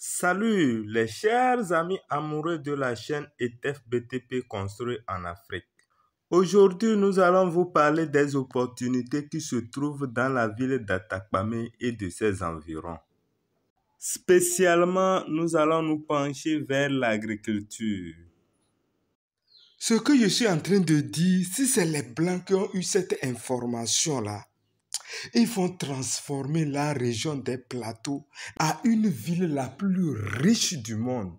Salut les chers amis amoureux de la chaîne ETFBTP construit en Afrique. Aujourd'hui, nous allons vous parler des opportunités qui se trouvent dans la ville d'Atakpamé et de ses environs. Spécialement, nous allons nous pencher vers l'agriculture. Ce que je suis en train de dire, si c'est les Blancs qui ont eu cette information-là, ils vont transformer la région des plateaux à une ville la plus riche du monde.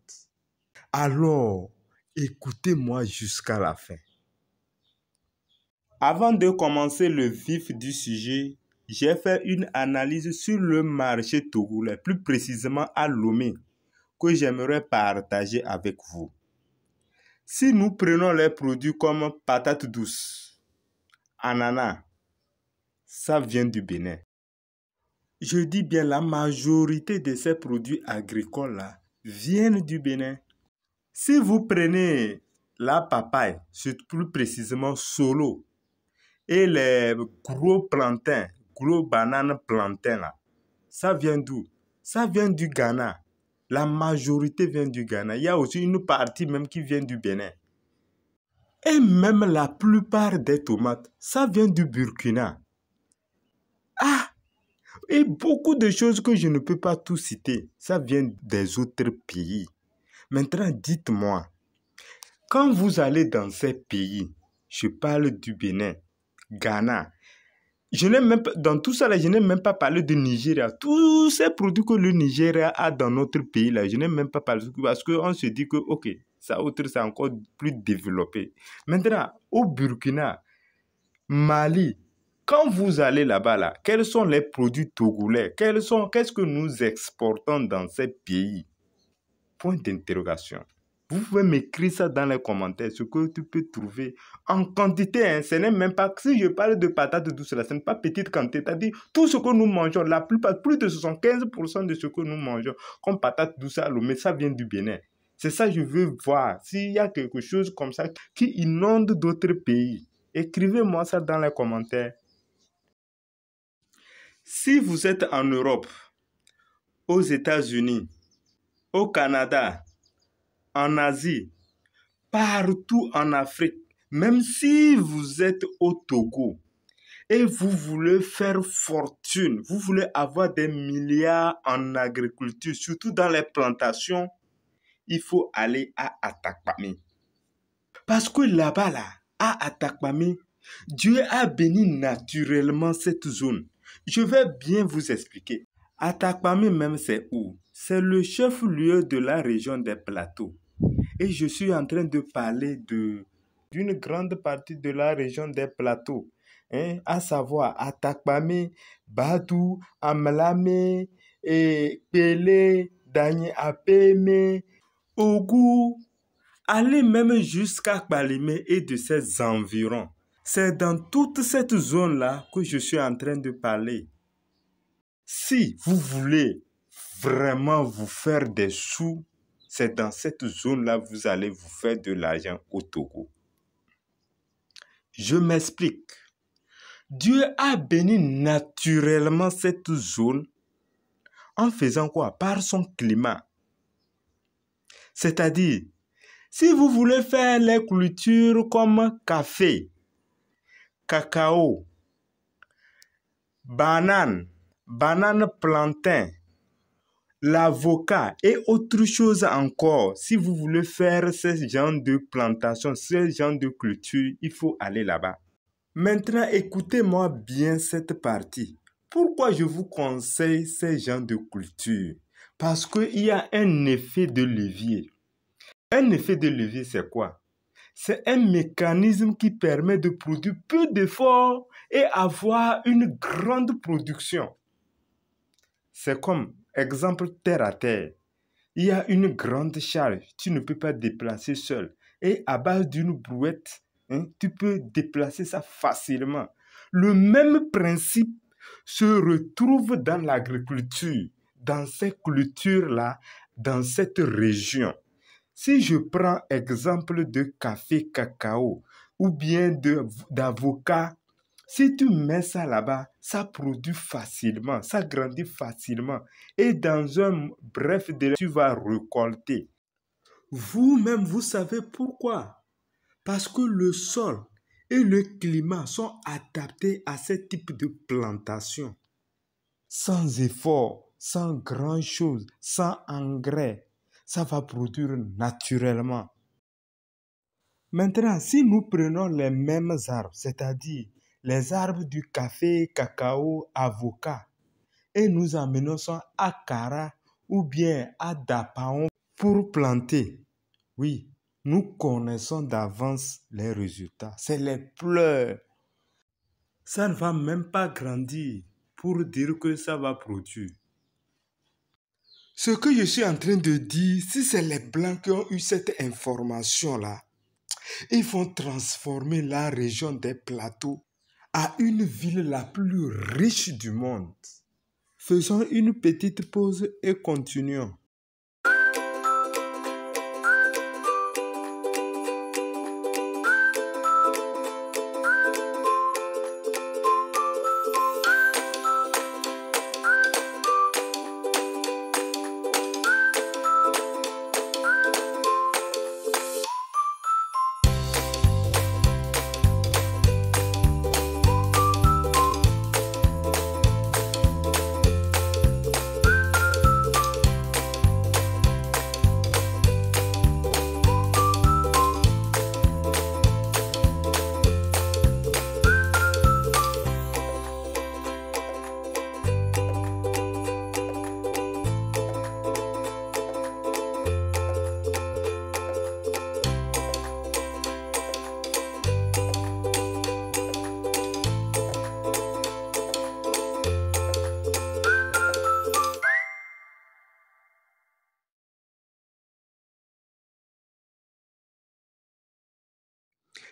Alors, écoutez-moi jusqu'à la fin. Avant de commencer le vif du sujet, j'ai fait une analyse sur le marché togolais, plus précisément à Lomé, que j'aimerais partager avec vous. Si nous prenons les produits comme patates douces, ananas, ça vient du Bénin. Je dis bien la majorité de ces produits agricoles-là viennent du Bénin. Si vous prenez la papaye, plus précisément Solo, et les gros plantains, gros bananes plantains là, ça vient d'où? Ça vient du Ghana. La majorité vient du Ghana. Il y a aussi une partie même qui vient du Bénin. Et même la plupart des tomates, ça vient du Burkina. Et beaucoup de choses que je ne peux pas tout citer, ça vient des autres pays. Maintenant, dites-moi, quand vous allez dans ces pays, je parle du Bénin, Ghana, dans tout ça, là, je n'ai même pas parlé du Nigeria. Tous ces produits que le Nigeria a dans notre pays, là, je n'ai même pas parlé parce qu'on se dit que, ok, ça autre, c'est encore plus développé. Maintenant, au Burkina, Mali, quand vous allez là-bas, là, quels sont les produits togolais? Qu'est-ce que nous exportons dans ces pays? Point d'interrogation. Vous pouvez m'écrire ça dans les commentaires, ce que tu peux trouver en quantité. Hein, ce n'est même pas, si je parle de patates douces, là, ce n'est pas petite quantité. C'est-à-dire, tout ce que nous mangeons, la plupart, plus de 75% de ce que nous mangeons, comme patates douces à Lomé, ça vient du Bénin. C'est ça que je veux voir. S'il y a quelque chose comme ça qui inonde d'autres pays, écrivez-moi ça dans les commentaires. Si vous êtes en Europe, aux États-Unis, au Canada, en Asie, partout en Afrique, même si vous êtes au Togo et vous voulez faire fortune, vous voulez avoir des milliards en agriculture, surtout dans les plantations, il faut aller à Atakpamé. Parce que là-bas, là, à Atakpamé, Dieu a béni naturellement cette zone. Je vais bien vous expliquer. Atakpamé même, c'est où? C'est le chef-lieu de la région des plateaux. Et je suis en train de parler d'une grande partie de la région des plateaux. Hein, à savoir Atakpamé, Badou, Amlame, Pélé, Danye Apeme, Ogou, allez même jusqu'à Kbalimé et de ses environs. C'est dans toute cette zone-là que je suis en train de parler. Si vous voulez vraiment vous faire des sous, c'est dans cette zone-là que vous allez vous faire de l'argent au Togo. Je m'explique. Dieu a béni naturellement cette zone en faisant quoi? Par son climat. C'est-à-dire, si vous voulez faire les cultures comme café, cacao, banane plantain, l'avocat et autre chose encore, si vous voulez faire ce genre de plantation, ce genre de culture, il faut aller là-bas. Maintenant, écoutez-moi bien cette partie. Pourquoi je vous conseille ces genres de culture? Parce qu'il y a un effet de levier. Un effet de levier, c'est quoi? C'est un mécanisme qui permet de produire peu d'efforts et avoir une grande production. C'est comme, exemple, terre à terre. Il y a une grande charge, tu ne peux pas déplacer seul. Et à base d'une brouette, tu peux déplacer ça facilement. Le même principe se retrouve dans l'agriculture, dans ces cultures-là, dans cette région. Si je prends exemple de café, cacao ou bien d'avocat, Si tu mets ça là-bas, ça produit facilement, ça grandit facilement. Et dans un bref délai, tu vas récolter. Vous-même, vous savez pourquoi? Parce que le sol et le climat sont adaptés à ce type de plantation. Sans effort, sans grand-chose, sans engrais, ça va produire naturellement. Maintenant, si nous prenons les mêmes arbres, c'est-à-dire les arbres du café, cacao, avocat, et nous amenons ça à Kara ou bien à Dapaon pour planter, oui, nous connaissons d'avance les résultats. C'est les pleurs. Ça ne va même pas grandir pour dire que ça va produire. Ce que je suis en train de dire, si c'est les Blancs qui ont eu cette information-là, ils vont transformer la région des plateaux à une ville la plus riche du monde. Faisons une petite pause et continuons.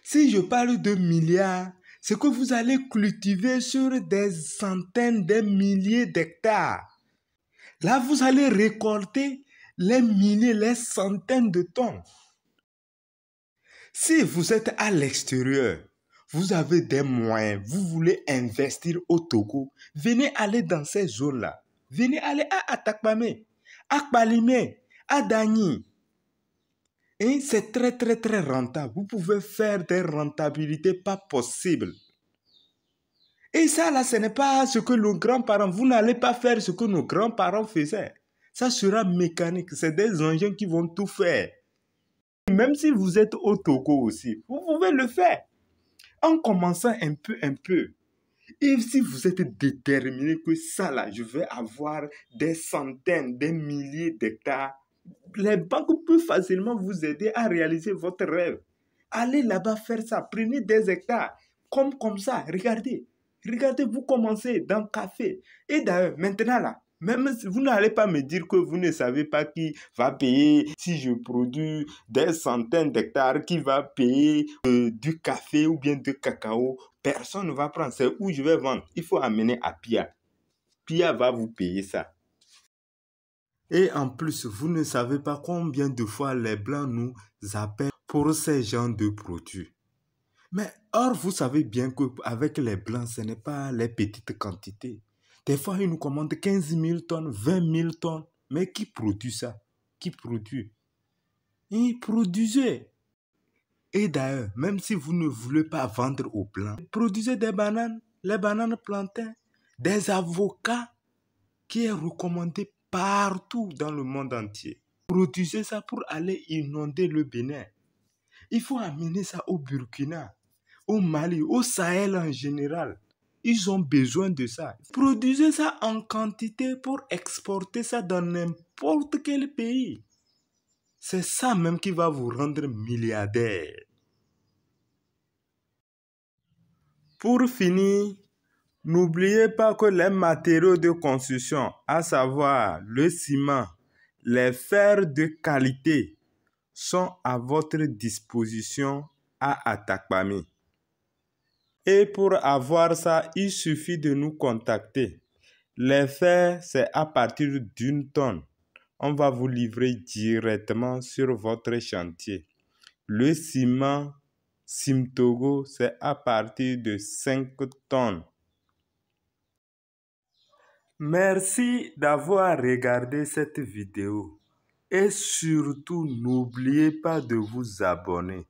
Si je parle de milliards, c'est que vous allez cultiver sur des centaines, des milliers d'hectares. Là, vous allez récolter les milliers, les centaines de tonnes. Si vous êtes à l'extérieur, vous avez des moyens, vous voulez investir au Togo, venez aller dans ces zones-là. Venez aller à Atakpamé, à Kpalimé, à Dagny. Et c'est très, très, très rentable. Vous pouvez faire des rentabilités pas possibles. Et ça, là, ce n'est pas ce que nos grands-parents... Vous n'allez pas faire ce que nos grands-parents faisaient. Ça sera mécanique. C'est des engins qui vont tout faire. Même si vous êtes au Togo aussi, vous pouvez le faire. En commençant un peu, un peu. Et si vous êtes déterminé que ça, là, je vais avoir des centaines, des milliers d'hectares, les banques peuvent facilement vous aider à réaliser votre rêve. Allez là-bas faire ça. Prenez des hectares. Comme ça. Regardez. Regardez, vous commencez dans le café. Et d'ailleurs, maintenant là, même si vous n'allez pas me dire que vous ne savez pas qui va payer si je produis des centaines d'hectares, qui va payer du café ou bien du cacao. Personne ne va prendre. C'est où je vais vendre. Il faut amener à Pia. Pia va vous payer ça. Et en plus, vous ne savez pas combien de fois les Blancs nous appellent pour ces genres de produits. Mais or, vous savez bien qu'avec les Blancs, ce n'est pas les petites quantités. Des fois, ils nous commandent 15 000 tonnes, 20 000 tonnes. Mais qui produit ça? Qui produit? Ils produisent. Et d'ailleurs, même si vous ne voulez pas vendre aux Blancs, produisez des bananes, les bananes plantains, des avocats qui est recommandé partout dans le monde entier. Produisez ça pour aller inonder le Bénin. Il faut amener ça au Burkina, au Mali, au Sahel en général. Ils ont besoin de ça. Produisez ça en quantité pour exporter ça dans n'importe quel pays. C'est ça même qui va vous rendre milliardaire. Pour finir, n'oubliez pas que les matériaux de construction, à savoir le ciment, les fers de qualité, sont à votre disposition à Atakpamé. Et pour avoir ça, il suffit de nous contacter. Les fers, c'est à partir d'1 tonne. On va vous livrer directement sur votre chantier. Le ciment, Simtogo, c'est à partir de 5 tonnes. Merci d'avoir regardé cette vidéo et surtout n'oubliez pas de vous abonner.